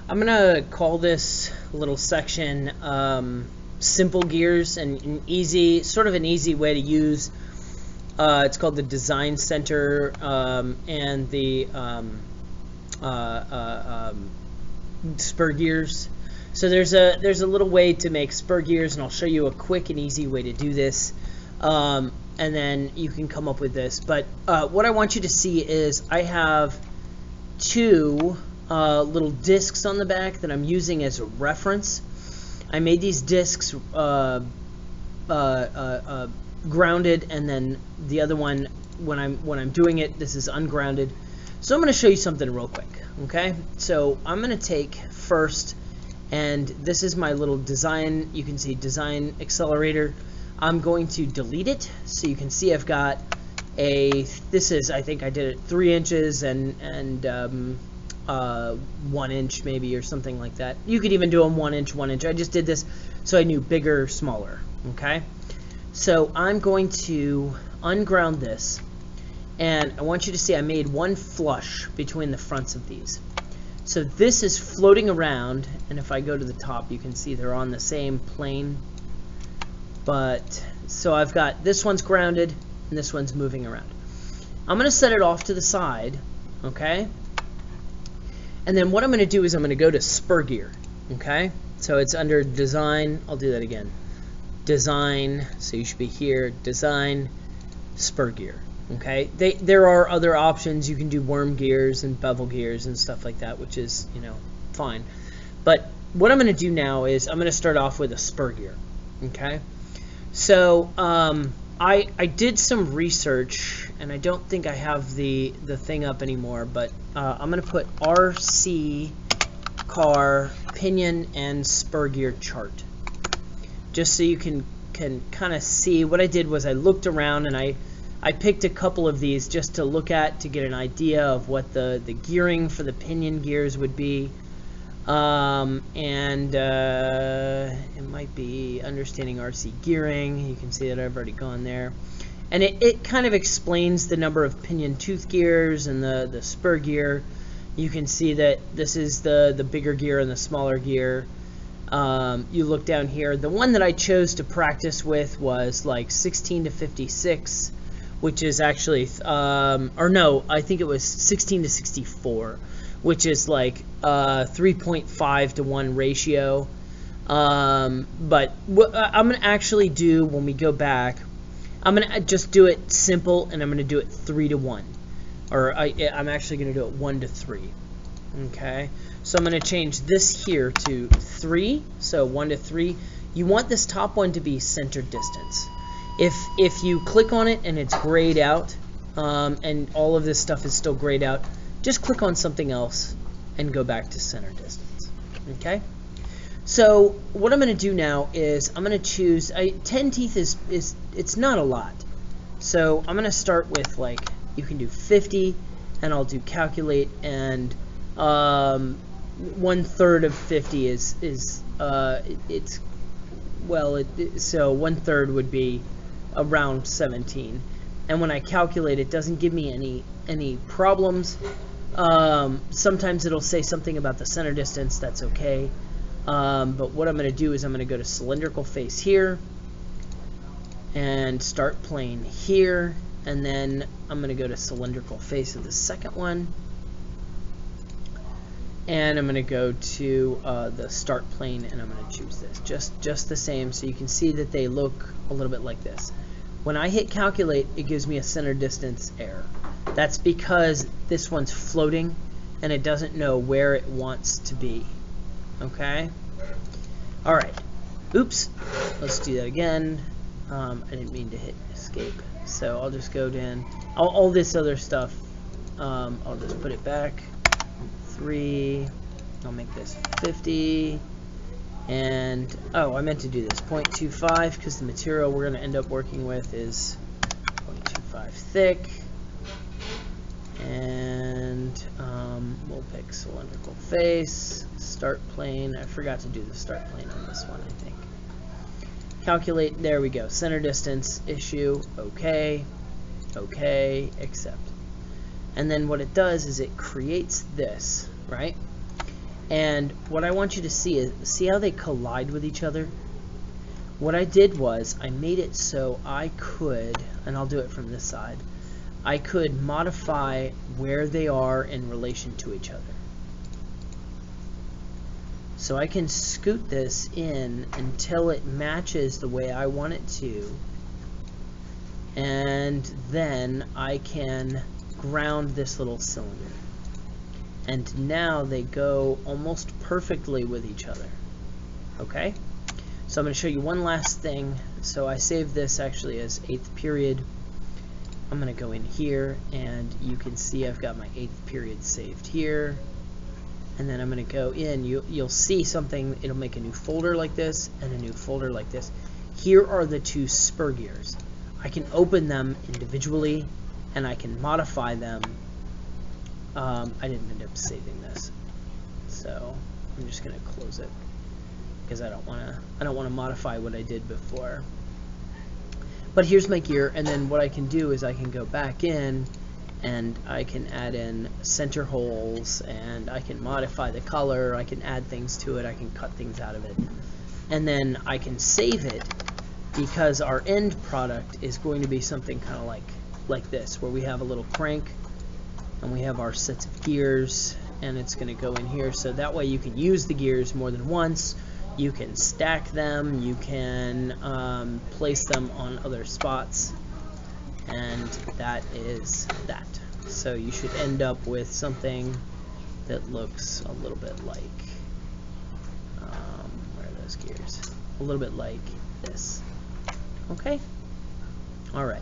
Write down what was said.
I'm gonna call this little section simple gears, and an easy, sort of an easy way to use. It's called the design center and the spur gears. So there's a little way to make spur gears, and I'll show you a quick and easy way to do this. And then you can come up with this. But what I want you to see is I have two little discs on the back that I'm using as a reference. I made these discs grounded, and then the other one, when I'm doing it, this is ungrounded. So I'm going to show you something real quick. Okay, so I'm going to take first, and this is my little design. You can see design accelerator. I'm going to delete it, so you can see I've got this is, I think I did it 3 inches and 1 inch maybe, or something like that. You could even do them 1 inch, 1 inch. I just did this so I knew bigger, smaller. Okay, so I'm going to unground this, and I want you to see I made one flush between the fronts of these. So this is floating around, and if I go to the top, you can see they're on the same plane. But so I've got this one's grounded and this one's moving around. I'm going to set it off to the side, okay? And then what I'm going to do is I'm going to go to spur gear, okay? So it's under design. I'll do that again. Design, so you should be here, design, spur gear, okay? There are other options. You can do worm gears and bevel gears and stuff like that, which is, you know, fine. But what I'm going to do now is I'm going to start off with a spur gear, okay? So I did some research, and I don't think I have the thing up anymore, but I'm going to put RC car pinion and spur gear chart, just so you can kind of see. What I did was I looked around, and I picked a couple of these just to look at, to get an idea of what the gearing for the pinion gears would be. It might be understanding RC gearing. You can see that I've already gone there, and it kind of explains the number of pinion tooth gears and the spur gear. You can see that this is the bigger gear and the smaller gear. You look down here, the one that I chose to practice with was like 16 to 56, which is actually or no, I think it was 16 to 64, which is like 3.5 to 1 ratio. But what I'm going to actually do when we go back, I'm going to just do it simple, and I'm going to do it 3 to 1. Or I'm actually going to do it 1 to 3. Okay, so I'm going to change this here to 3, so 1 to 3. You want this top one to be center distance. If you click on it and it's grayed out, and all of this stuff is still grayed out, just click on something else and go back to center distance. Okay, so what I'm going to do now is I'm going to choose 10 teeth is it's not a lot, so I'm going to start with, like, you can do 50, and I'll do calculate, and 1/3 of 50 is so 1/3 would be around 17, and when I calculate, it doesn't give me any problems. Sometimes it'll say something about the center distance. That's okay. But what I'm going to do is I'm going to go to cylindrical face here and start plane here, and then I'm going to go to cylindrical face of the second one, and I'm going to go to the start plane, and I'm going to choose this just the same, so you can see that they look a little bit like this. When I hit calculate, it gives me a center distance error. That's because this one's floating and it doesn't know where it wants to be. Okay? Alright. Oops. Let's do that again. I didn't mean to hit escape. So I'll just go down. All this other stuff, I'll just put it back. 3. I'll make this 50. And, oh, I meant to do this. 0.25, because the material we're going to end up working with is 0.25 thick. And we'll pick cylindrical face, start plane. I forgot to do the start plane on this one, I think. Calculate, there we go. Center distance, issue, okay, okay, accept. And then what it does is it creates this, right? And what I want you to see is, see how they collide with each other? What I did was I made it so I could, and I'll do it from this side, I could modify where they are in relation to each other. So I can scoot this in until it matches the way I want it to, and then I can ground this little cylinder. And now they go almost perfectly with each other. Okay? So I'm going to show you one last thing. So I saved this actually as 8th period. I'm going to go in here, and you can see I've got my 8th period saved here. And then I'm going to go in. You'll see something. It'll make a new folder like this and a new folder like this. Here are the two spur gears. I can open them individually, and I can modify them. I didn't end up saving this, so I'm just going to close it because I don't want to modify what I did before. But here's my gear, and then what I can do is I can go back in and I can add in center holes, and I can modify the color, I can add things to it, I can cut things out of it, and then I can save it, because our end product is going to be something kind of like this, where we have a little crank and we have our sets of gears, and it's going to go in here, so that way you can use the gears more than once. You can stack them, you can place them on other spots, and that is that. So you should end up with something that looks a little bit like, where are those gears? A little bit like this. Okay? Alright.